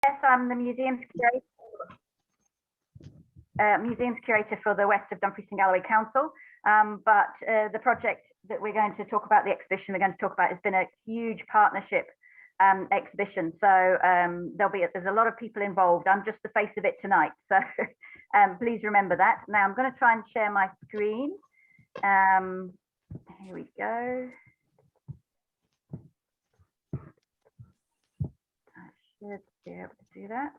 I'm the museum's curator for the west of Dumfries and Galloway Council. But the project that we're going to talk about, the exhibition we're going to talk about, has been a huge partnership exhibition. So there's a lot of people involved. I'm just the face of it tonight. So please remember that. Now I'm going to try and share my screen. Here we go. I should be able to do that.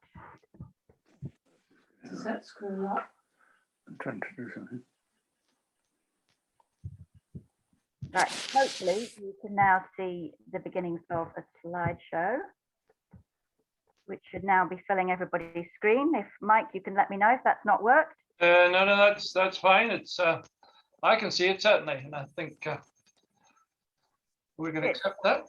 Does that screw up? I'm trying to do something. Right, hopefully you can now see the beginnings of a slideshow, which should now be filling everybody's screen. If Mike, you can let me know if that's not worked. No, that's fine. It's I can see it certainly, and I think we're going to accept that.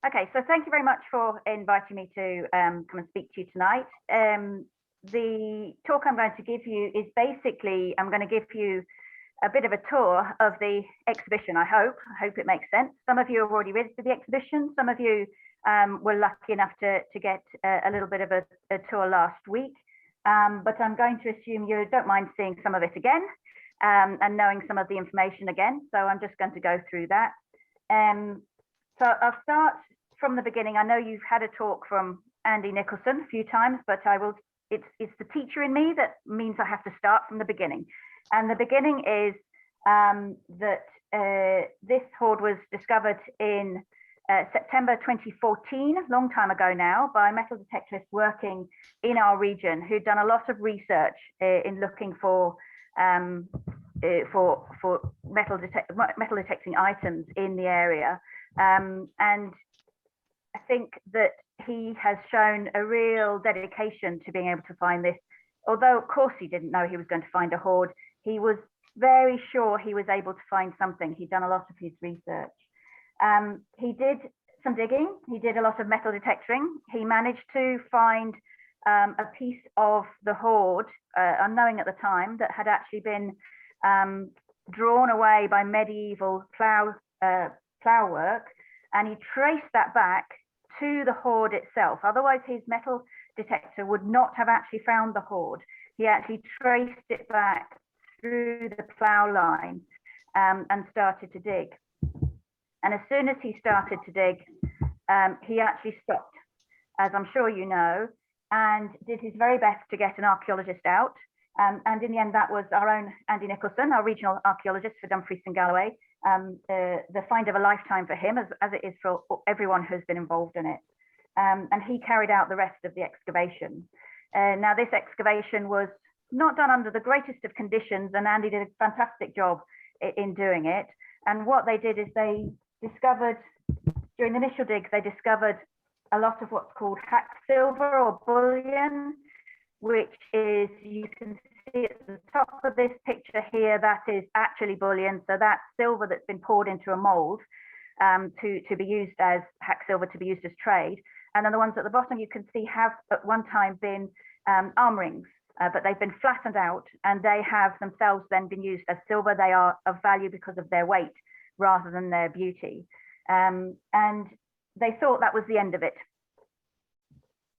Okay, so thank you very much for inviting me to come and speak to you tonight. The talk I'm going to give you is basically, I'm going to give you a bit of a tour of the exhibition. I hope it makes sense. Some of you have already visited the exhibition. Some of you were lucky enough to get a little bit of a tour last week. But I'm going to assume you don't mind seeing some of it again and knowing some of the information again. So I'm just going to go through that. So I'll start from the beginning. I know you've had a talk from Andy Nicholson a few times, but it's the teacher in me that means I have to start from the beginning. And the beginning is that this hoard was discovered in September 2014, a long time ago now, by metal detectorists working in our region who'd done a lot of research in looking for metal detecting items in the area. And I think that he has shown a real dedication to being able to find this. Although, of course, he didn't know he was going to find a hoard, he was very sure he was able to find something. He'd done a lot of his research. He did some digging. He did a lot of metal detectoring. He managed to find a piece of the hoard, unknowing at the time, that had actually been drawn away by medieval plough work, and he traced that back to the hoard itself. Otherwise, his metal detector would not have actually found the hoard. He actually traced it back through the plough line and started to dig. And as soon as he started to dig, he actually stopped, as I'm sure you know, and did his very best to get an archaeologist out. And in the end, that was our own Andy Nicholson, our regional archaeologist for Dumfries and Galloway, the find of a lifetime for him, as it is for everyone who's been involved in it. And he carried out the rest of the excavation. Now, this excavation was not done under the greatest of conditions, and Andy did a fantastic job in doing it. And what they did is they discovered, during the initial digs, they discovered a lot of what's called hack silver or bullion, which is, you can see at the top of this picture here, that is actually bullion. So that's silver that's been poured into a mold to be used as hack silver, to be used as trade. And then the ones at the bottom you can see have at one time been arm rings, but they've been flattened out and they have themselves then been used as silver. They are of value because of their weight rather than their beauty. And they thought that was the end of it.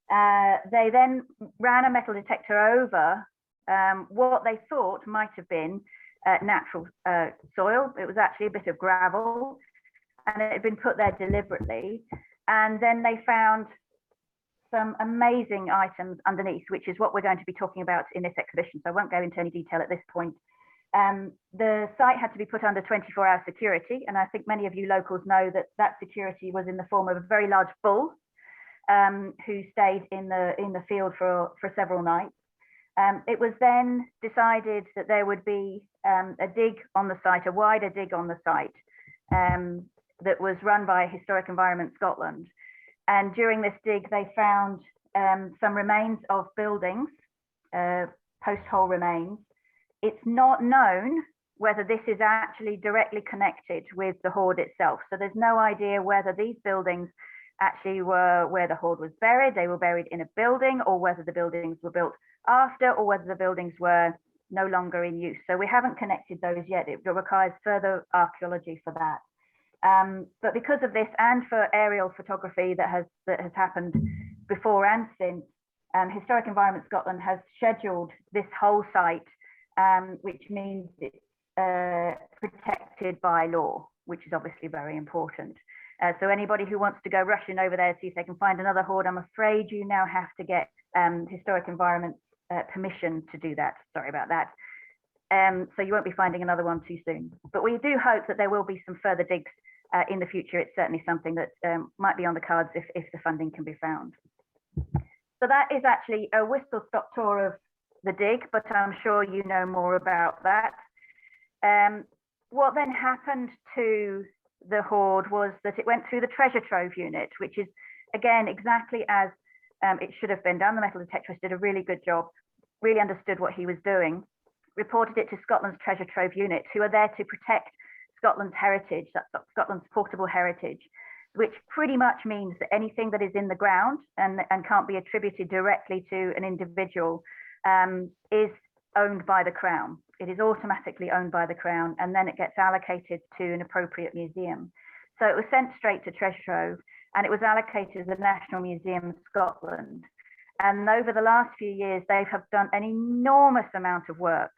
They then ran a metal detector over what they thought might have been natural soil. It was actually a bit of gravel, and it had been put there deliberately. And then they found some amazing items underneath, which is what we're going to be talking about in this exhibition. So I won't go into any detail at this point. The site had to be put under 24-hour security, and I think many of you locals know that that security was in the form of a very large bull who stayed in the field for several nights. It was then decided that there would be a dig on the site, a wider dig on the site that was run by Historic Environment Scotland. And during this dig, they found some remains of buildings, post-hole remains. It's not known whether this is actually directly connected with the hoard itself. So there's no idea whether these buildings actually were where the hoard was buried. They were buried in a building, or whether the buildings were built after, or whether the buildings were no longer in use. So we haven't connected those yet. It requires further archaeology for that. But because of this, and for aerial photography that has happened before and since, Historic Environment Scotland has scheduled this whole site, which means it's protected by law, which is obviously very important. So anybody who wants to go rushing over there to see if they can find another hoard, I'm afraid you now have to get Historic Environment permission to do that. Sorry about that. So you won't be finding another one too soon. But we do hope that there will be some further digs in the future. It's certainly something that might be on the cards if the funding can be found. So that is actually a whistle-stop tour of the dig, but I'm sure you know more about that. What then happened to the hoard was that it went through the treasure trove unit, which is, again, exactly as it should have been done. The metal detectorist did a really good job, really understood what he was doing, reported it to Scotland's treasure trove unit, who are there to protect Scotland's heritage, that's Scotland's portable heritage, which pretty much means that anything that is in the ground and can't be attributed directly to an individual is owned by the Crown. It is automatically owned by the Crown, and then it gets allocated to an appropriate museum. So it was sent straight to Treasure Trove, and it was allocated to the National Museum of Scotland. And over the last few years, they have done an enormous amount of work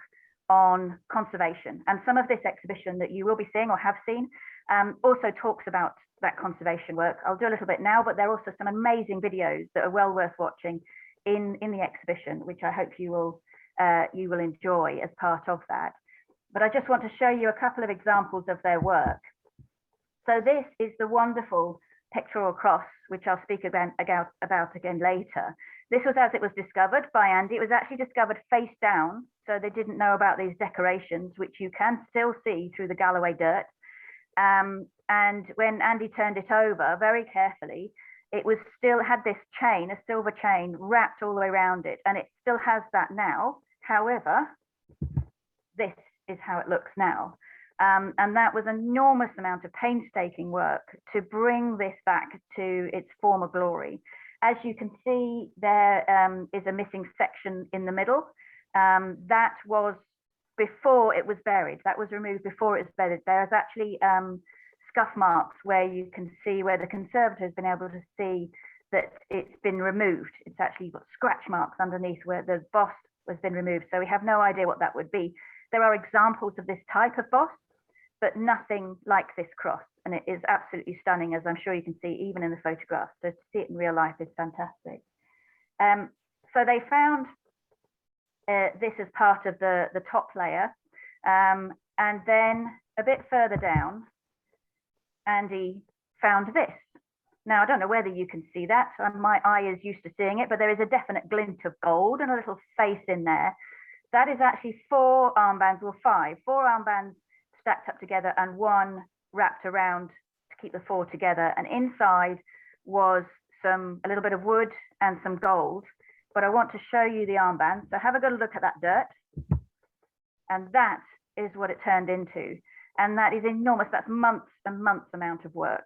on conservation. And some of this exhibition that you will be seeing or have seen also talks about that conservation work. I'll do a little bit now, but there are also some amazing videos that are well worth watching in the exhibition, which I hope you will enjoy as part of that. But I just want to show you a couple of examples of their work. So this is the wonderful pectoral cross, which I'll speak about again later. This was as it was discovered by Andy. It was actually discovered face down, so they didn't know about these decorations, which you can still see through the Galloway dirt. And when Andy turned it over very carefully, it was still had this chain, a silver chain, wrapped all the way around it, and it still has that now. However, this is how it looks now. And that was an enormous amount of painstaking work to bring this back to its former glory. As you can see, there is a missing section in the middle. That was before it was buried. That was removed before it was buried. There's actually scuff marks where you can see where the conservator has been able to see that it's been removed. It's actually got scratch marks underneath where the boss has been removed. So we have no idea what that would be. There are examples of this type of boss, but nothing like this cross. And it is absolutely stunning, as I'm sure you can see even in the photograph. So to see it in real life is fantastic. So they found this as part of the top layer. And then a bit further down, Andy found this. Now, I don't know whether you can see that. My eye is used to seeing it, but there is a definite glint of gold and a little face in there. That is actually 4 armbands, or 5, 4 armbands stacked up together and 1 wrapped around to keep the 4 together. And inside was a little bit of wood and some gold. But I want to show you the armband. So have a good look at that dirt. And that is what it turned into. And that is enormous. That's months and months amount of work.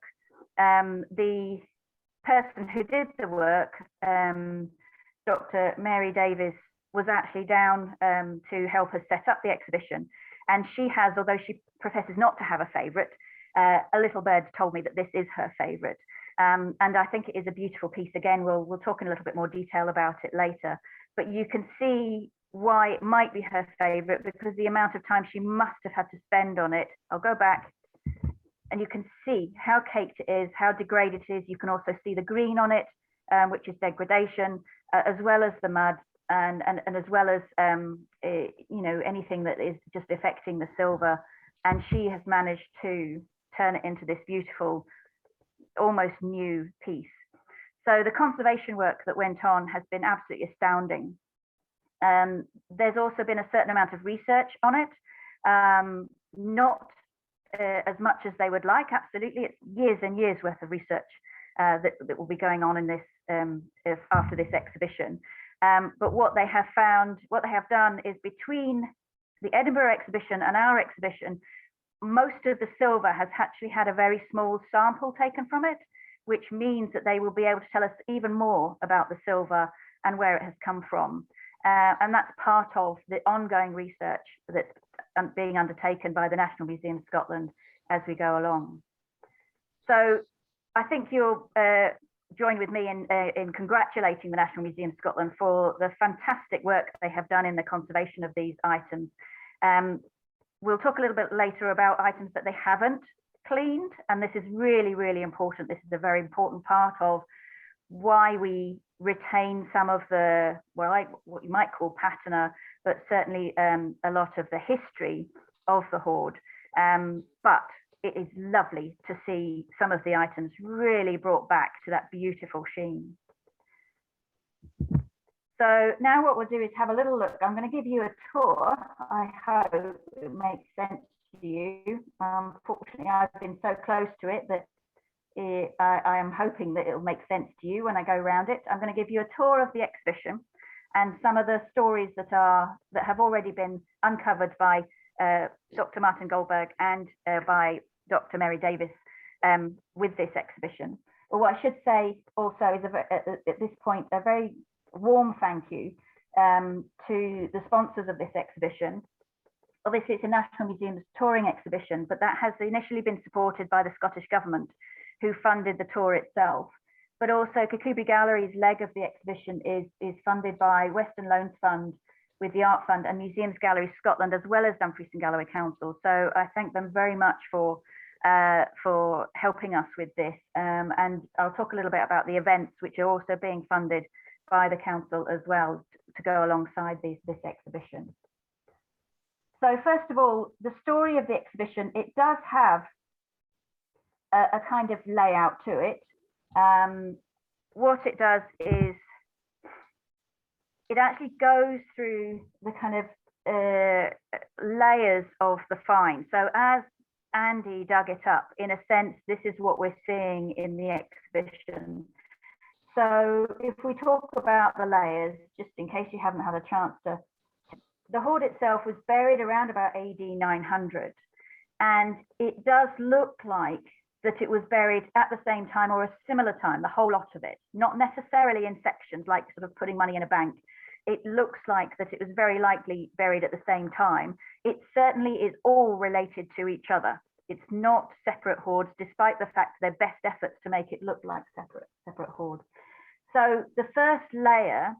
The person who did the work, Dr. Mary Davis, was actually down to help us set up the exhibition. And she has, although she professes not to have a favourite, a little bird told me that this is her favourite. And I think it is a beautiful piece. Again, we'll talk in a little bit more detail about it later. But you can see why it might be her favourite, because the amount of time she must have had to spend on it. I'll go back and you can see how caked it is, how degraded it is. You can also see the green on it, which is degradation, as well as the mud and as well as you know, anything that is just affecting the silver. And she has managed to turn it into this beautiful, almost new piece. So the conservation work that went on has been absolutely astounding. There's also been a certain amount of research on it, not as much as they would like. Absolutely, it's years and years worth of research that will be going on in this after this exhibition. But what they have found, what they have done is, between the Edinburgh exhibition and our exhibition, most of the silver has actually had a very small sample taken from it, which means that they will be able to tell us even more about the silver and where it has come from. And that's part of the ongoing research that's being undertaken by the National Museum of Scotland as we go along. So I think you'll join with me in congratulating the National Museum of Scotland for the fantastic work they have done in the conservation of these items. We'll talk a little bit later about items that they haven't cleaned, and this is really, really important. This is a very important part of why we retain some of the, well, what you might call patina, but certainly a lot of the history of the Hoard. But it is lovely to see some of the items really brought back to that beautiful sheen. So now what we'll do is have a little look. I'm going to give you a tour. I hope it makes sense to you. Fortunately, I've been so close to it that I am hoping that it'll make sense to you when I go around it. I'm going to give you a tour of the exhibition and some of the stories that have already been uncovered by Dr. Martin Goldberg and by Dr. Mary Davis with this exhibition. But what I should say also is at this point a very warm thank you to the sponsors of this exhibition. Obviously, it's a National Museum's touring exhibition, but that has initially been supported by the Scottish Government, who funded the tour itself. But also Kirkcudbright Gallery's leg of the exhibition is funded by Western Loans Fund with the Art Fund and Museums Galleries Scotland, as well as Dumfries and Galloway Council. So I thank them very much for helping us with this. And I'll talk a little bit about the events, which are also being funded by the council as well to go alongside this exhibition. So first of all, the story of the exhibition, it does have a kind of layout to it. What it does is it actually goes through the kind of layers of the find. So as Andy dug it up, in a sense, this is what we're seeing in the exhibition. So if we talk about the layers, just in case you haven't had a chance to, the Hoard itself was buried around about AD 900. And it does look like that it was buried at the same time or a similar time, the whole lot of it, not necessarily in sections like sort of putting money in a bank. It looks like that it was very likely buried at the same time. It certainly is all related to each other. It's not separate hoards, despite the fact their best efforts to make it look like separate hoards. So the first layer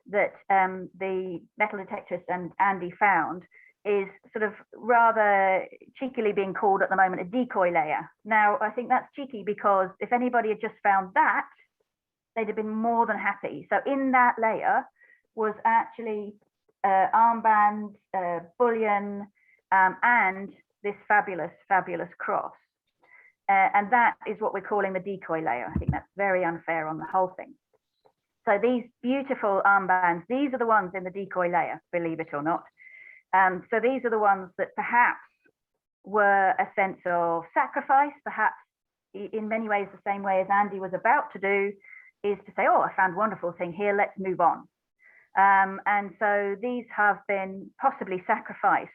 that the metal detectorist and Andy found is sort of rather cheekily being called at the moment a decoy layer. Now, I think that's cheeky because if anybody had just found that, they'd have been more than happy. So in that layer was actually armband, bullion, and this fabulous, fabulous cross. And that is what we're calling the decoy layer. I think that's very unfair on the whole thing. So these beautiful armbands, these are the ones in the decoy layer, believe it or not. So these are the ones that perhaps were a sense of sacrifice, perhaps in many ways the same way as Andy was about to do, is to say, oh, I found a wonderful thing here, let's move on. And so these have been possibly sacrificed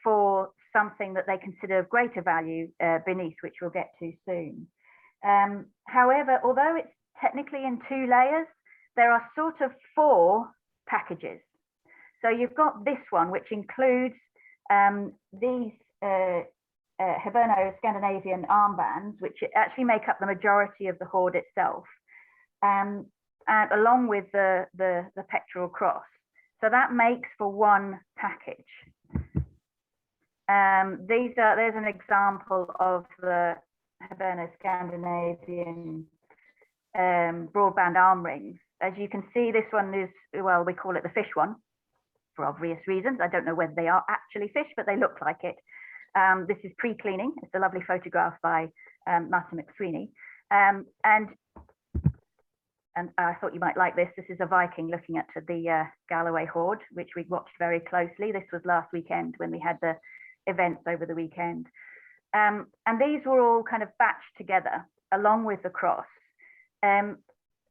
for something that they consider of greater value beneath, which we'll get to soon. However, although it's technically in 2 layers, there are sort of 4 packages. So you've got this one, which includes these Hiberno-Scandinavian armbands, which actually make up the majority of the Hoard itself, and along with the pectoral cross. So that makes for one package. There's an example of the Hiberno-Scandinavian broadband arm rings. As you can see, this one is, well, we call it the fish one for obvious reasons. I don't know whether they are actually fish, but they look like it. This is pre-cleaning. It's a lovely photograph by Martin McSweeney. And I thought you might like this. This is a Viking looking at the Galloway Hoard, which we watched very closely. This was last weekend when we had the events over the weekend. And these were all kind of batched together along with the cross.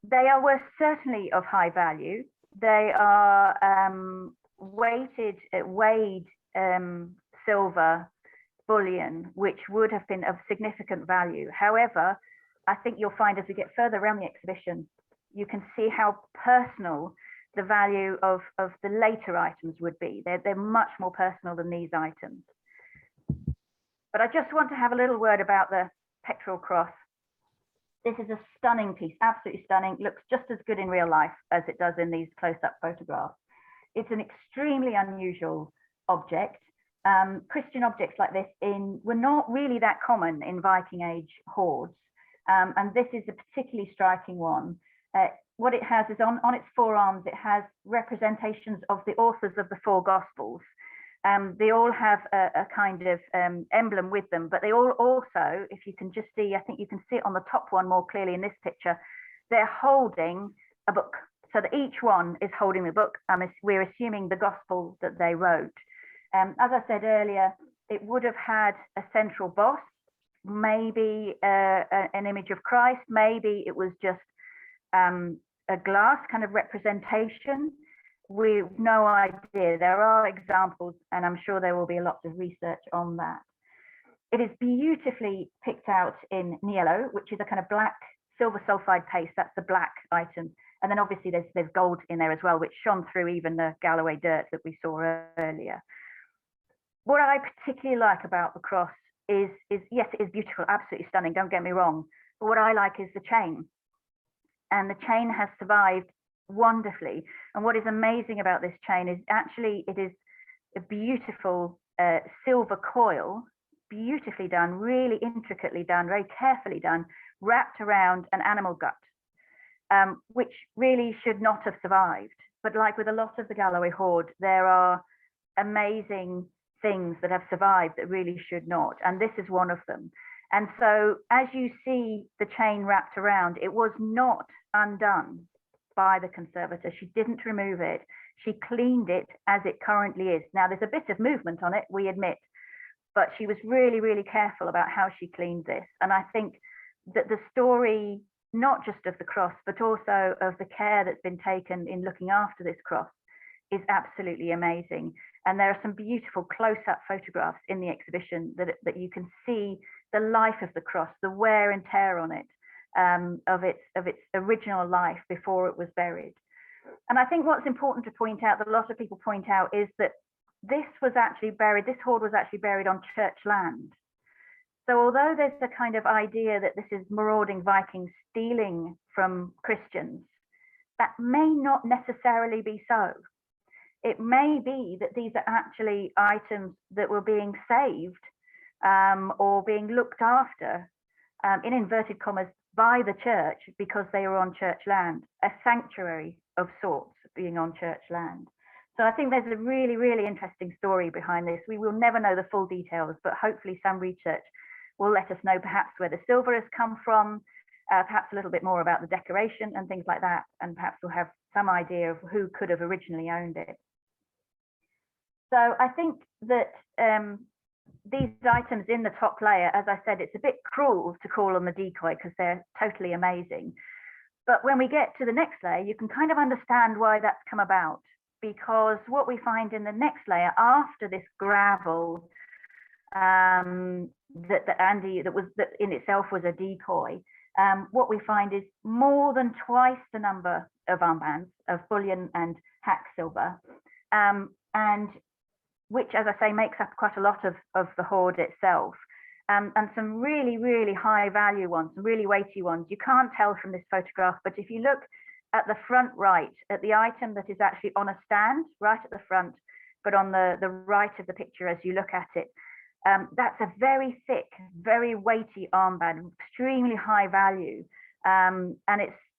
They were certainly of high value. They are weighed silver bullion, which would have been of significant value. However, I think you'll find as we get further around the exhibition, you can see how personal the value of the later items would be. They're much more personal than these items. But I just want to have a little word about the pectoral cross. This is a stunning piece, absolutely stunning. Looks just as good in real life as it does in these close-up photographs. It's an extremely unusual object. Christian objects like this were not really that common in Viking Age hoards. And this is a particularly striking one. What it has is on its forearms, it has representations of the authors of the four Gospels. They all have a kind of emblem with them, but they all also, if you can just see, I think you can see it on the top one more clearly in this picture, they're holding a book. So that each one is holding the book. We're assuming the Gospel that they wrote. As I said earlier, it would have had a central boss, maybe an image of Christ, maybe it was just a glass kind of representation. We've no idea. There are examples, and I'm sure there will be lots of research on that. It is beautifully picked out in niello, which is a kind of black silver sulfide paste. That's the black item. And then obviously there's gold in there as well, which shone through even the Galloway dirt that we saw earlier. What I particularly like about the cross is yes, it is beautiful, absolutely stunning, don't get me wrong. But what I like is the chain. And the chain has survived wonderfully. And what is amazing about this chain is actually it is a beautiful silver coil, beautifully done, really intricately done, very carefully done, wrapped around an animal gut, which really should not have survived. But like with a lot of the Galloway hoard, there are amazing things that have survived that really should not. And this is one of them. And so as you see the chain wrapped around, it was not undone by the conservator. She didn't remove it. She cleaned it as it currently is. Now there's a bit of movement on it, we admit, but she was really, really careful about how she cleaned this. And I think that the story, not just of the cross, but also of the care that's been taken in looking after this cross, is absolutely amazing. And there are some beautiful close-up photographs in the exhibition that you can see the life of the cross, the wear and tear on it, of its original life before it was buried. And I think what's important to point out, that a lot of people point out, is that this hoard was actually buried on church land. So although there's a kind of idea that this is marauding Vikings stealing from Christians, that may not necessarily be so. It may be that these are actually items that were being saved or being looked after, in inverted commas, by the church because they were on church land, a sanctuary of sorts being on church land. So I think there's a really, really interesting story behind this. We will never know the full details, but hopefully some research will let us know perhaps where the silver has come from, perhaps a little bit more about the decoration and things like that, and perhaps we'll have some idea of who could have originally owned it. So I think that these items in the top layer, as I said, it's a bit cruel to call them the decoy because they're totally amazing. But when we get to the next layer, you can kind of understand why that's come about, because what we find in the next layer after this gravel that in itself was a decoy, what we find is more than twice the number of armbands of bullion and hack silver, and which, as I say, makes up quite a lot of the hoard itself, and some really, really high value ones, some really weighty ones. You can't tell from this photograph, but if you look at the front right, at the item that is actually on a stand right at the front, but on the right of the picture as you look at it, that's a very thick, very weighty armband, extremely high value, and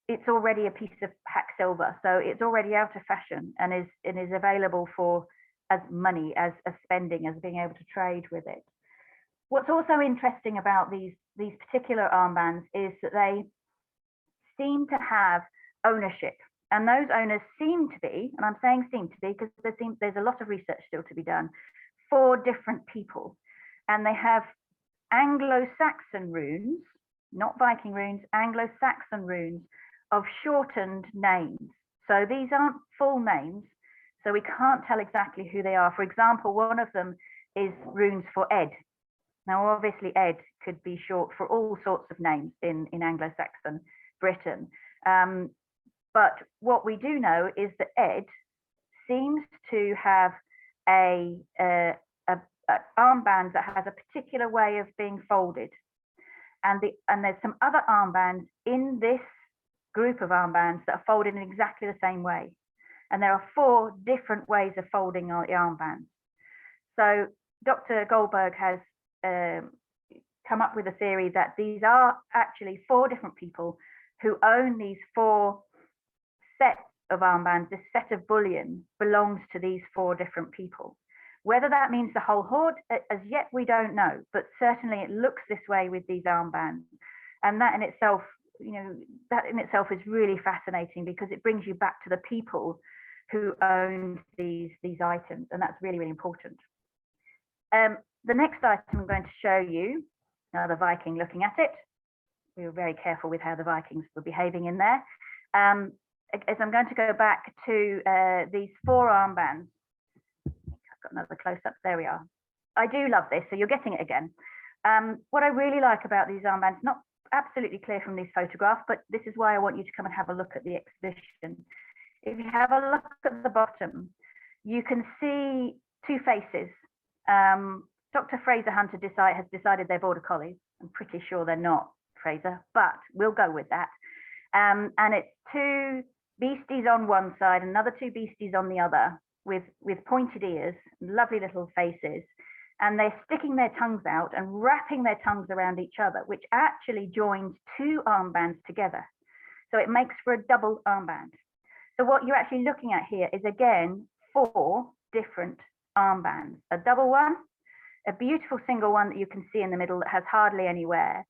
it's already a piece of hack silver, so it's already out of fashion and is available for as money, as spending, as being able to trade with it. What's also interesting about these particular armbands is that they seem to have ownership, and those owners seem to be, and I'm saying seem to be because there's a lot of research still to be done, 4 different people, and they have Anglo-Saxon runes, not Viking runes, Anglo-Saxon runes of shortened names. So these aren't full names, so we can't tell exactly who they are. For example, one of them is runes for Ed. Now, obviously, Ed could be short for all sorts of names in Anglo-Saxon Britain. But what we do know is that Ed seems to have a armband that has a particular way of being folded. and there's some other armbands in this group of armbands that are folded in exactly the same way. And there are 4 different ways of folding the armbands. So Dr. Goldberg has come up with a theory that these are actually 4 different people who own these 4 sets of armbands. This set of bullion belongs to these 4 different people. Whether that means the whole hoard, as yet we don't know, but certainly it looks this way with these armbands. And that in itself, is really fascinating, because it brings you back to the people who owned these items, and that's really, really important. The next item I'm going to show you, another Viking looking at it. We were very careful with how the Vikings were behaving in there. As I'm going to go back to these 4 armbands. Got another close-up, there we are. I do love this, so you're getting it again. What I really like about these armbands, not absolutely clear from these photographs, but this is why I want you to come and have a look at the exhibition. If you have a look at the bottom, you can see 2 faces. Dr. Fraser Hunter has decided they're border collies. I'm pretty sure they're not, Fraser, but we'll go with that. And it's 2 beasties on one side, another 2 beasties on the other, with pointed ears, lovely little faces, and they're sticking their tongues out and wrapping their tongues around each other, which actually joins 2 armbands together. So it makes for a double armband. So what you're actually looking at here is, again, 4 different armbands, a double one, a beautiful single one that you can see in the middle that has hardly any wear.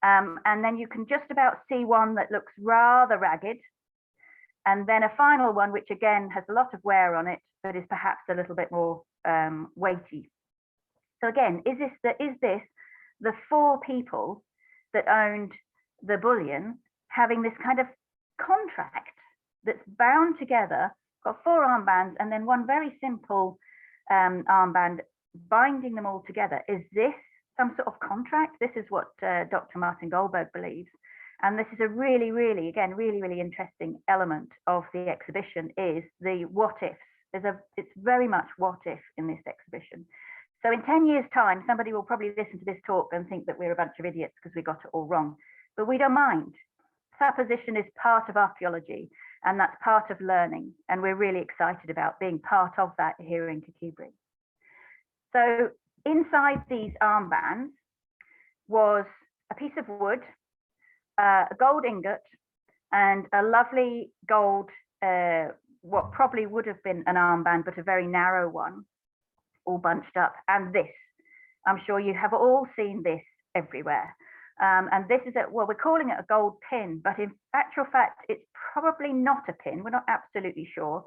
And then you can just about see one that looks rather ragged. And then a final one, which again has a lot of wear on it, but is perhaps a little bit more weighty. So again, is this the 4 people that owned the bullion having this kind of contract that's bound together, got 4 armbands and then one very simple armband binding them all together? Is this some sort of contract? This is what Dr. Martin Goldberg believes. And this is a really, really, again, really, really interesting element of the exhibition, is the what ifs. It's very much what if in this exhibition. So in 10 years' time, somebody will probably listen to this talk and think that we're a bunch of idiots because we got it all wrong. But we don't mind. Supposition is part of archaeology, and that's part of learning. And we're really excited about being part of that here in Kirkcudbright. So inside these armbands was a piece of wood, a gold ingot, and a lovely gold, what probably would have been an armband, but a very narrow one, all bunched up. And this, I'm sure you have all seen this everywhere. And this is well, we're calling it a gold pin, but in actual fact, it's probably not a pin. We're not absolutely sure,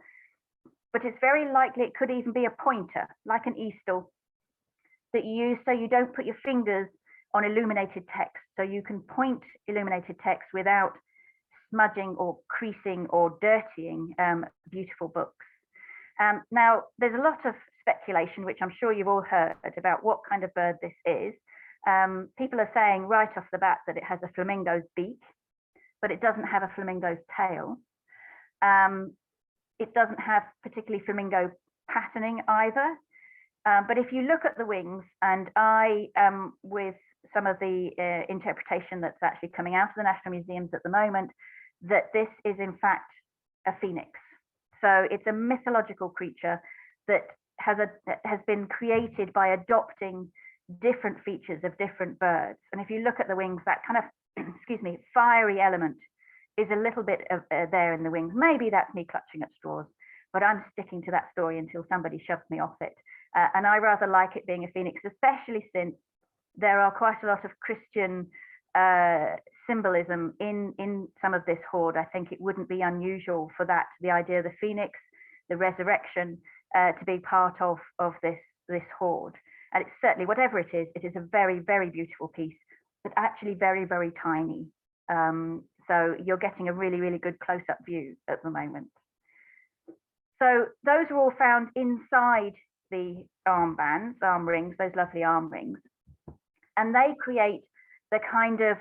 but it's very likely it could even be a pointer, like an easel that you use so you don't put your fingers on illuminated text, so you can point illuminated text without smudging or creasing or dirtying beautiful books. Now, there's a lot of speculation, which I'm sure you've all heard, about what kind of bird this is. People are saying right off the bat that it has a flamingo's beak, but it doesn't have a flamingo's tail. It doesn't have particularly flamingo patterning either. But if you look at the wings, and with some of the interpretation that's actually coming out of the National Museums at the moment, that this is in fact a phoenix. So it's a mythological creature that has been created by adopting different features of different birds. And if you look at the wings, that kind of, excuse me, fiery element is a little bit of, there in the wings. Maybe that's me clutching at straws, but I'm sticking to that story until somebody shoves me off it. And I rather like it being a phoenix, especially since there are quite a lot of Christian symbolism in some of this hoard. I think it wouldn't be unusual for that, the idea of the phoenix, the resurrection, to be part of this hoard. And it's certainly, whatever it is a very, very beautiful piece, but actually very, very tiny. So you're getting a really, really good close-up view at the moment. So those are all found inside the armbands, arm rings, those lovely arm rings. And they create the kind of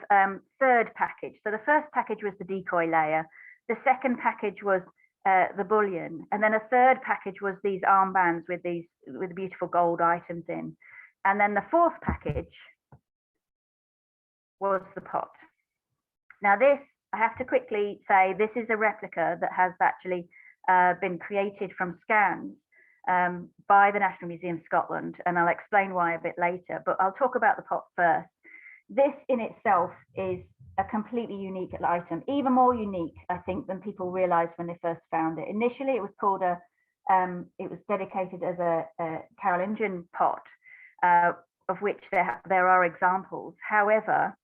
third package. So the first package was the decoy layer. The second package was the bullion. And then a third package was these armbands with beautiful gold items in. And then the fourth package was the pot. Now this, I have to quickly say, this is a replica that has actually been created from scans by the National Museum of Scotland, and I'll explain why a bit later, but I'll talk about the pot first. This in itself is a completely unique item, even more unique, I think, than people realized when they first found it. Initially, it was called it was dedicated as a Carolingian pot, of which there are examples. However,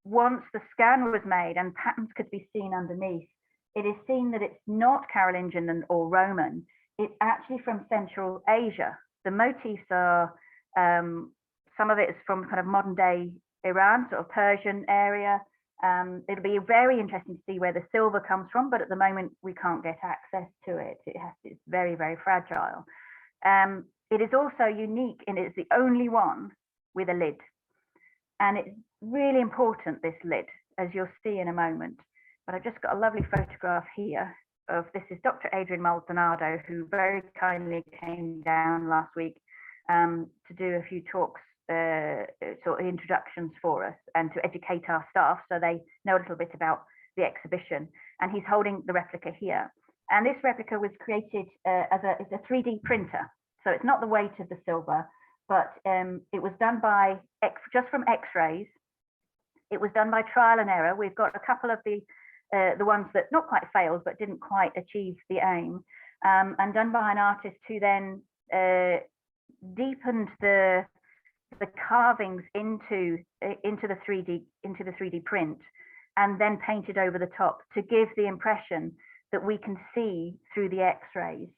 once the scan was made and patterns could be seen underneath, it is seen that it's not Carolingian or Roman. It's actually from Central Asia. The motifs are, some of it is from kind of modern day Iran, sort of Persian area. It'll be very interesting to see where the silver comes from, but at the moment we can't get access to it. It's very, very fragile. It is also unique and it's the only one with a lid. And it's really important, this lid, as you'll see in a moment. But I've just got a lovely photograph here of, this is Dr. Adrian Maldonado, who very kindly came down last week to do a few talks, sort of introductions for us and to educate our staff so they know a little bit about the exhibition. And he's holding the replica here. And this replica was created it's a 3D printer. So it's not the weight of the silver, but it was done by, just from X-rays. It was done by trial and error. We've got a couple of the ones that not quite failed, but didn't quite achieve the aim, and done by an artist who then deepened the carvings into the 3D print, and then painted over the top to give the impression that we can see through the X-rays.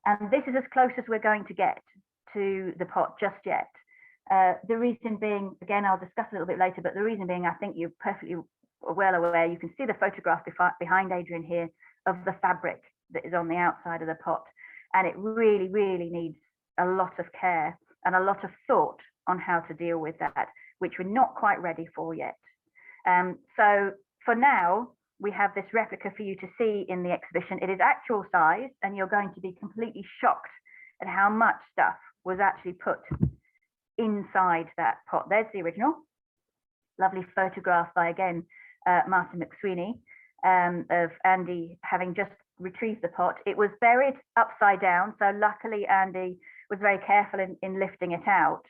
And this is as close as we're going to get to the pot just yet. The reason being, again, I'll discuss a little bit later, but the reason being, I think you're perfectly well aware, you can see the photograph behind Adrian here of the fabric that is on the outside of the pot. And it really, really needs a lot of care and a lot of thought on how to deal with that, which we're not quite ready for yet. So for now, we have this replica for you to see in the exhibition. It is actual size, and you're going to be completely shocked at how much stuff was actually put inside that pot. There's the original. Lovely photograph by, again, Martin McSweeney, of Andy having just retrieved the pot. It was buried upside down, so luckily Andy was very careful in lifting it out.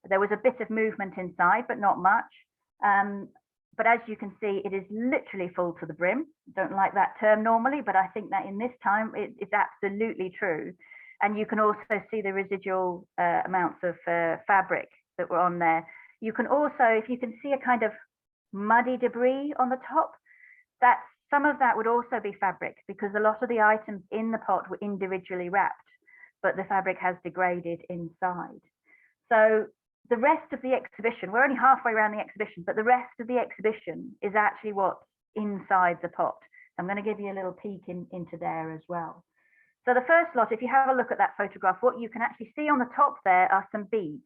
There was a bit of movement inside, but not much. But as you can see, it is literally full to the brim. Don't like that term normally, but I think that in this time, it's absolutely true. And you can also see the residual amounts of fabric that were on there. You can also, if you can see a kind of muddy debris on the top, that some of that would also be fabric, because a lot of the items in the pot were individually wrapped, but the fabric has degraded inside. So the rest of the exhibition, we're only halfway around the exhibition, but the rest of the exhibition is actually what's inside the pot. I'm going to give you a little peek into there as well. So the first lot, if you have a look at that photograph, what you can actually see on the top there are some beads.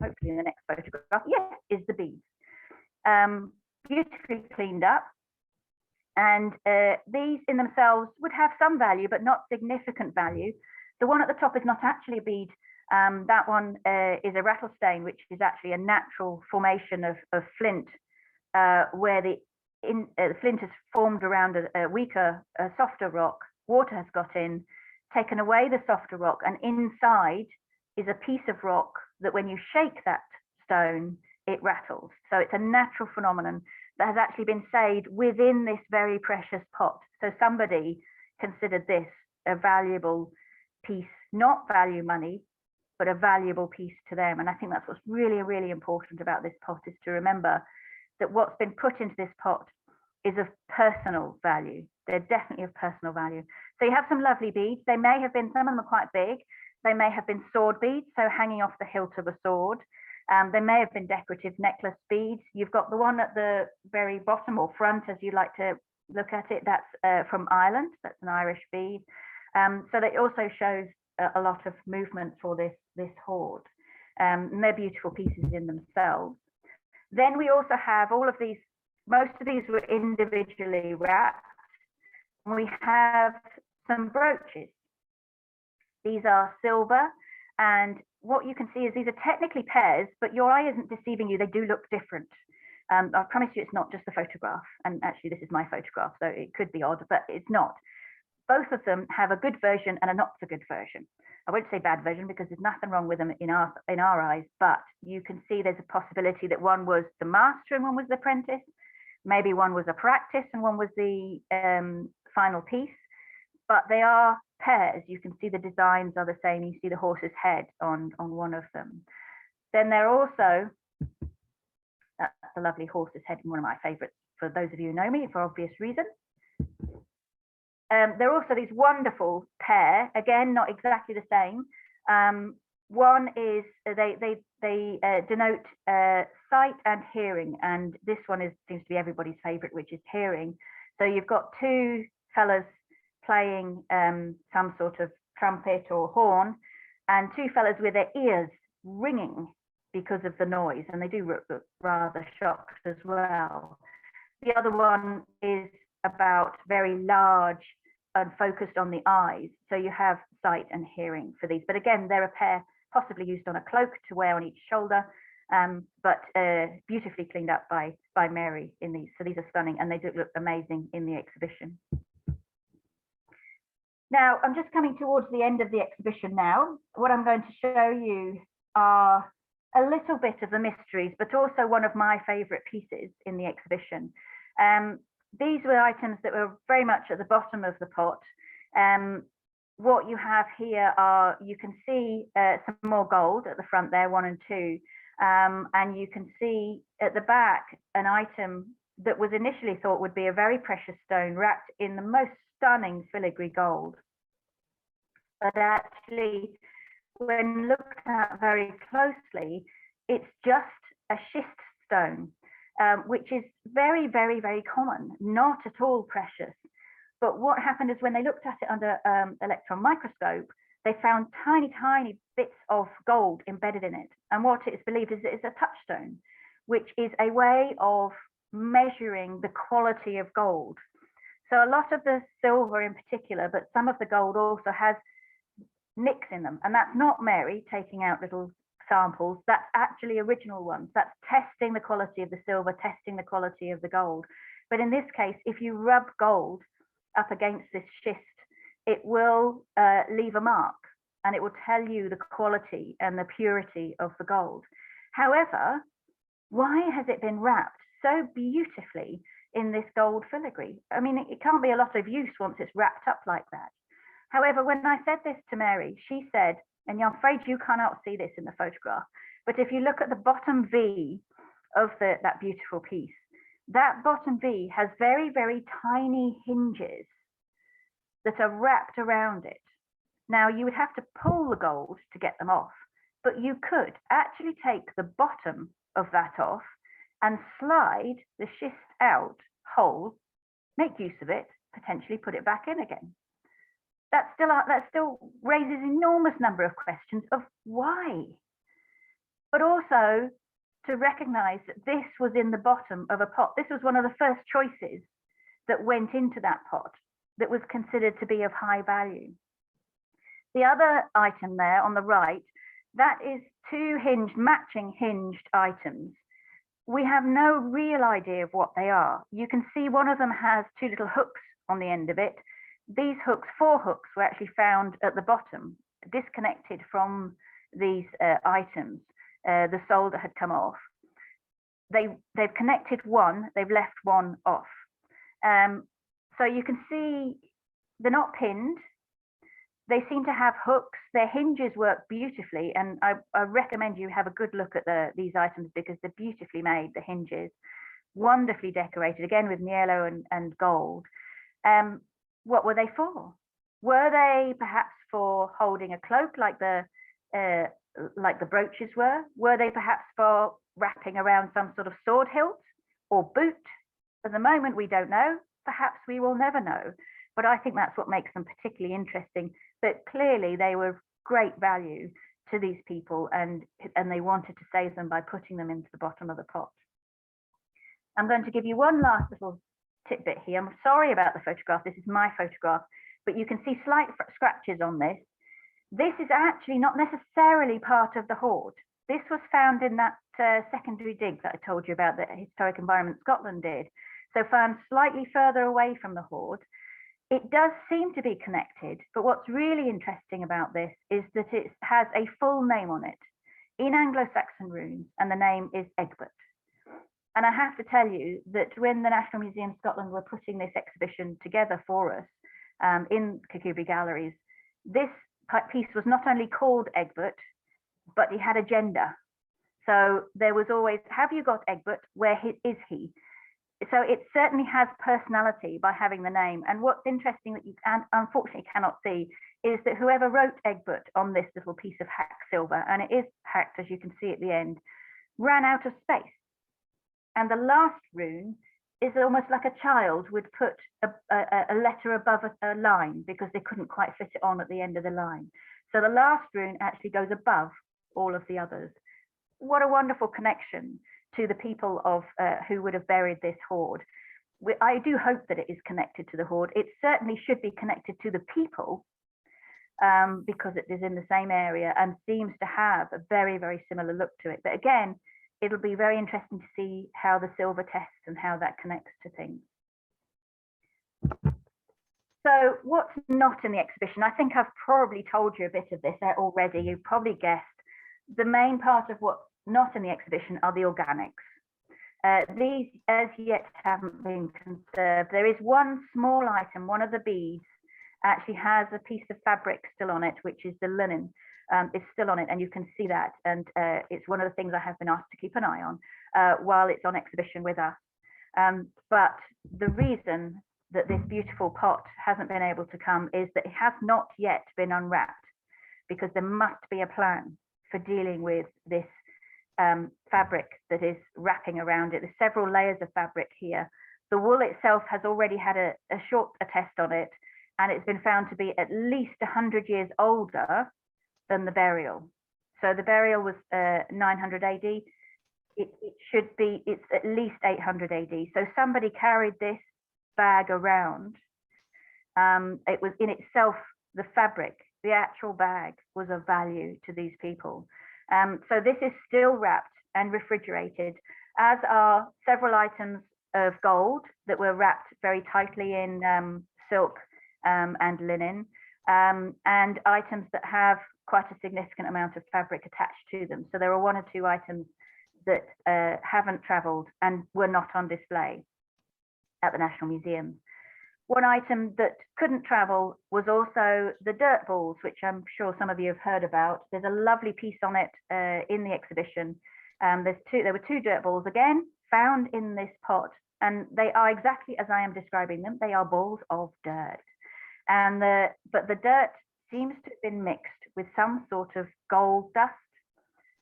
Hopefully in the next photograph, yeah, is the beads. Beautifully cleaned up. And these in themselves would have some value, but not significant value. The one at the top is not actually a bead. That one is a rattlestain, which is actually a natural formation of flint, where the flint is formed around a weaker, softer rock. Water has got in, taken away the softer rock, and inside is a piece of rock that when you shake that stone, it rattles. So it's a natural phenomenon that has actually been saved within this very precious pot. So somebody considered this a valuable piece, not value money, but a valuable piece to them. And I think that's what's really, really important about this pot, is to remember that what's been put into this pot is of personal value. They're definitely of personal value. So you have some lovely beads. They may have been, some of them are quite big. They may have been sword beads, so hanging off the hilt of a sword. They may have been decorative necklace beads. You've got the one at the very bottom or front, as you like to look at it. That's from Ireland. That's an Irish bead. So that also shows a lot of movement for this hoard. And they're beautiful pieces in themselves. Then we also have all of these. Most of these were individually wrapped. We have some brooches. These are silver, and what you can see is these are technically pairs, but your eye isn't deceiving you. They do look different. I promise you it's not just the photograph, and actually this is my photograph, so it could be odd, but it's not. Both of them have a good version and a not so good version. I won't say bad version because there's nothing wrong with them in our eyes, but you can see there's a possibility that one was the master and one was the apprentice. Maybe one was a practice and one was the final piece, but they are pairs. You can see the designs are the same. You see the horse's head on one of them. Then they're also, that's the lovely horse's head, one of my favorites for those of you who know me for obvious reasons. They're also these wonderful pair, again, not exactly the same. One is they denote sight and hearing, and this one seems to be everybody's favorite, which is hearing. So you've got two fellas playing some sort of trumpet or horn, and two fellas with their ears ringing because of the noise, and they do look rather shocked as well. The other one is about very large and focused on the eyes. So you have sight and hearing for these. But again, they're a pair possibly used on a cloak to wear on each shoulder, but beautifully cleaned up by Mary in these. So these are stunning, and they do look amazing in the exhibition. Now, I'm just coming towards the end of the exhibition now. What I'm going to show you are a little bit of the mysteries, but also one of my favorite pieces in the exhibition. These were items that were very much at the bottom of the pot. What you have here are, you can see some more gold at the front there, 1 and 2. And you can see at the back an item that was initially thought would be a very precious stone wrapped in the most stunning filigree gold. But actually, when looked at very closely, it's just a schist stone. Which is very, very, very common, not at all precious. But what happened is when they looked at it under electron microscope, they found tiny, tiny bits of gold embedded in it. And what it's believed is that it's a touchstone, which is a way of measuring the quality of gold. So a lot of the silver in particular, but some of the gold also has nicks in them. And that's not Mary taking out little samples, that's actually original ones. That's testing the quality of the silver, testing the quality of the gold. But in this case, if you rub gold up against this schist, it will leave a mark, and it will tell you the quality and the purity of the gold. However, why has it been wrapped so beautifully in this gold filigree? I mean, it can't be a lot of use once it's wrapped up like that. However, when I said this to Mary, she said, and I'm afraid you cannot see this in the photograph, but if you look at the bottom V of that beautiful piece, that bottom V has very, very tiny hinges that are wrapped around it. Now, you would have to pull the gold to get them off, but you could actually take the bottom of that off and slide the schist out whole, make use of it, potentially put it back in again. That still raises enormous number of questions of why, but also to recognize that this was in the bottom of a pot. This was one of the first choices that went into that pot that was considered to be of high value. The other item there on the right, that is two matching hinged items. We have no real idea of what they are. You can see one of them has two little hooks on the end of it. These hooks, 4 hooks, were actually found at the bottom, disconnected from these items. The solder had come off. They've connected one, they've left one off. So you can see they're not pinned. They seem to have hooks. Their hinges work beautifully, and I recommend you have a good look at these items because they're beautifully made, the hinges. Wonderfully decorated, again with yellow and gold. What were they for? Were they perhaps for holding a cloak like the brooches were? Were they perhaps for wrapping around some sort of sword hilt or boot? At the moment, we don't know. Perhaps we will never know. But I think that's what makes them particularly interesting. But clearly, they were of great value to these people, and they wanted to save them by putting them into the bottom of the pot. I'm going to give you one last little tidbit here. I'm sorry about the photograph. This is my photograph, but you can see slight scratches on this. This is actually not necessarily part of the hoard. This was found in that secondary dig that I told you about that Historic Environment Scotland did, so found slightly further away from the Hoard, it does seem to be connected. But what's really interesting about this is that it has a full name on it in Anglo-Saxon runes, and the name is Egbert. And I have to tell you that when the National Museum Scotland were putting this exhibition together for us in Kirkcudbright Galleries, this piece was not only called Egbert, but he had a gender. So there was always, have you got Egbert? Where is he? So it certainly has personality by having the name. And what's interesting that you unfortunately cannot see is that whoever wrote Egbert on this little piece of hacked silver, and it is hacked as you can see at the end, ran out of space. And the last rune is almost like a child would put a letter above a line because they couldn't quite fit it on at the end of the line. So the last rune actually goes above all of the others. What a wonderful connection to the people of who would have buried this hoard. I do hope that it is connected to the hoard. It certainly should be connected to the people because it is in the same area and seems to have a very, very similar look to it. But again, it'll be very interesting to see how the silver tests and how that connects to things. So what's not in the exhibition? I think I've probably told you a bit of this already. You've probably guessed. The main part of what's not in the exhibition are the organics. These as yet haven't been conserved. There is one small item, one of the beads actually has a piece of fabric still on it, which is the linen. It's still on it, and you can see that. And it's one of the things I have been asked to keep an eye on while it's on exhibition with us. But the reason that this beautiful pot hasn't been able to come is that it has not yet been unwrapped, because there must be a plan for dealing with this fabric that is wrapping around it. There's several layers of fabric here. The wool itself has already had a short test on it, and it's been found to be at least 100 years older than the burial. So the burial was 900 AD. It's at least 800 AD. So somebody carried this bag around. It was in itself, the fabric, the actual bag was of value to these people. So this is still wrapped and refrigerated, as are several items of gold that were wrapped very tightly in silk and linen, and items that have quite a significant amount of fabric attached to them. So there are one or two items that haven't travelled and were not on display at the National Museum. One item that couldn't travel was also the dirt balls, which I'm sure some of you have heard about. There's a lovely piece on it in the exhibition. There were two dirt balls, again, found in this pot, and they are exactly as I am describing them. They are balls of dirt. But the dirt seems to have been mixed with some sort of gold dust.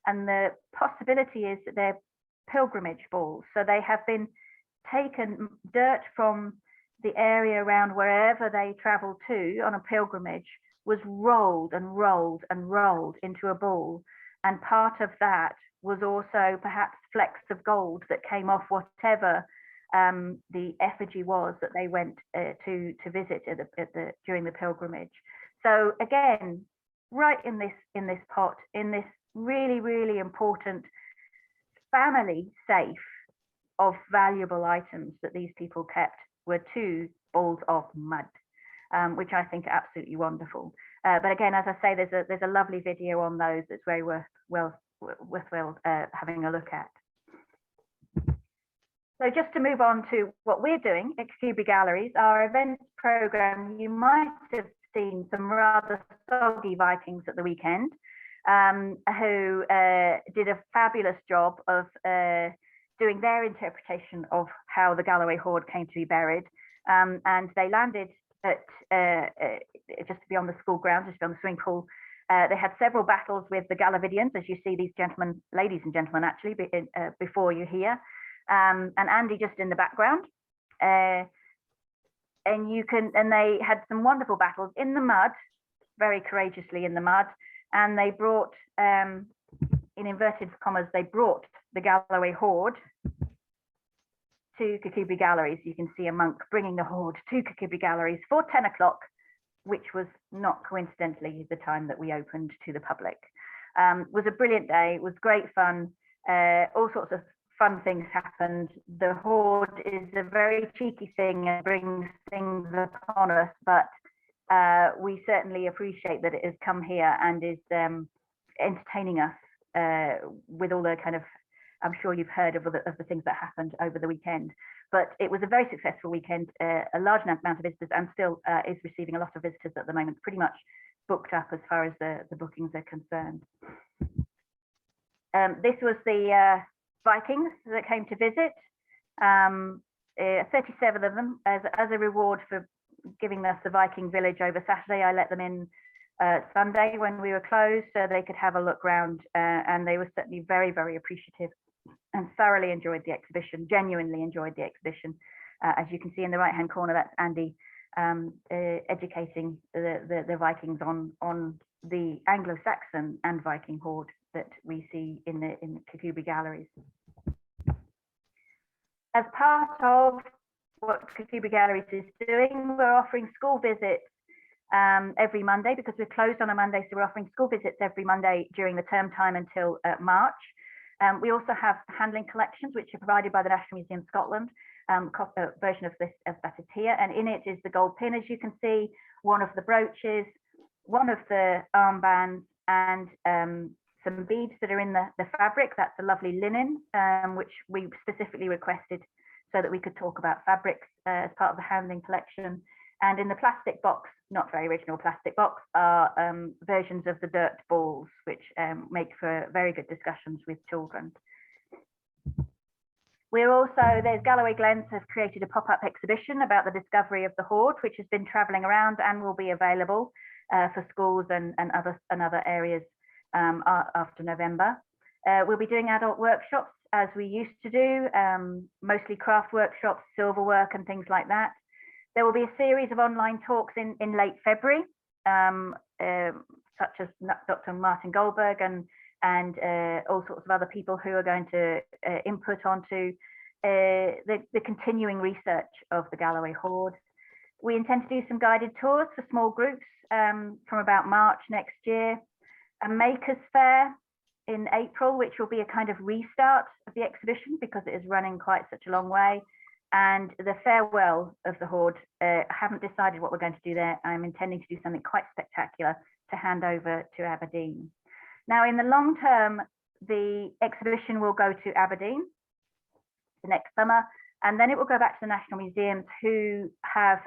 And the possibility is that they're pilgrimage balls. So they have been taken, dirt from the area around wherever they traveled to on a pilgrimage was rolled and rolled and rolled into a ball. And part of that was also perhaps flecks of gold that came off whatever the effigy was that they went to visit during the pilgrimage. So again, right in this pot, in this really, really important family safe of valuable items that these people kept, were two balls of mud, which I think are absolutely wonderful. But again, as I say, there's a lovely video on those that's very worthwhile having a look at. So just to move on to what we're doing at Kirkcudbright Galleries, our events program, you might have seen some rather soggy Vikings at the weekend who did a fabulous job of doing their interpretation of how the Galloway hoard came to be buried. And they landed at, just beyond the school grounds, just beyond the swimming pool. They had several battles with the Gallovidians, as you see these gentlemen, ladies and gentlemen, actually, before you here. And Andy just in the background. And they had some wonderful battles in the mud, very courageously in the mud. And they brought, in inverted commas, they brought the Galloway hoard to Kirkcudbright Galleries. You can see a monk bringing the hoard to Kirkcudbright Galleries for 10 o'clock, which was not coincidentally the time that we opened to the public. It was a brilliant day. It was great fun. all sorts of fun things happened. The Hoard is a very cheeky thing and brings things upon us, but we certainly appreciate that it has come here and is entertaining us with all the kind of, I'm sure you've heard of the things that happened over the weekend, but it was a very successful weekend, a large amount of visitors, and still is receiving a lot of visitors at the moment, pretty much booked up as far as the bookings are concerned. This was the Vikings that came to visit, 37 of them, as a reward for giving us the Viking village over Saturday. I let them in Sunday when we were closed so they could have a look round, and they were certainly very, very appreciative and thoroughly enjoyed the exhibition, genuinely enjoyed the exhibition. As you can see in the right hand corner, that's Andy educating the Vikings on the Anglo-Saxon and Viking hoard that we see in the Kirkcudbright galleries. As part of what Kirkcudbright Galleries is doing, we're offering school visits every Monday, because we're closed on a Monday, so we're offering school visits every Monday during the term time until March. We also have handling collections, which are provided by the National Museum Scotland. A version of this as that is here, and in it is the gold pin, as you can see, one of the brooches, one of the armbands, and some beads that are in the fabric. That's a lovely linen, which we specifically requested so that we could talk about fabrics as part of the handling collection. And in the plastic box, not very original plastic box, are versions of the dirt balls, which make for very good discussions with children. We're also, there's Galloway Glens have created a pop-up exhibition about the discovery of the Hoard, which has been travelling around and will be available for schools and other areas after November. We'll be doing adult workshops as we used to do, mostly craft workshops, silver work and things like that. There will be a series of online talks in late February, such as Dr. Martin Goldberg and all sorts of other people who are going to input onto the continuing research of the Galloway Hoard. We intend to do some guided tours for small groups from about March next year, a makers fair in April, which will be a kind of restart of the exhibition because it is running quite such a long way, and the farewell of the Hoard. I haven't decided what we're going to do there. I'm intending to do something quite spectacular to hand over to Aberdeen. Now, in the long term, the exhibition will go to Aberdeen the next summer, and then it will go back to the National Museums, who have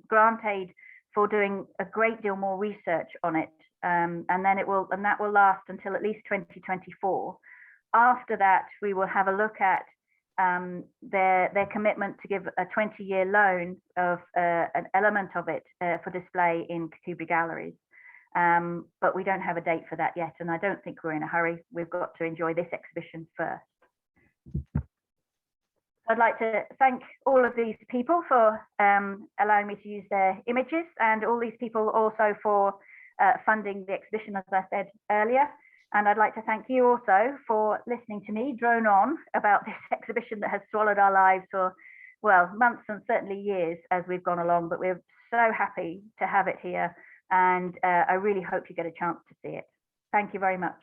grant aid for doing a great deal more research on it, and that will last until at least 2024. After that, we will have a look at their commitment to give a 20-year loan of an element of it for display in Kirkcudbright Galleries. But we don't have a date for that yet, and I don't think we're in a hurry. We've got to enjoy this exhibition first. I'd like to thank all of these people for allowing me to use their images, and all these people also for funding the exhibition, as I said earlier. And I'd like to thank you also for listening to me drone on about this exhibition that has swallowed our lives for, well, months and certainly years as we've gone along, but we're so happy to have it here. And I really hope you get a chance to see it. Thank you very much.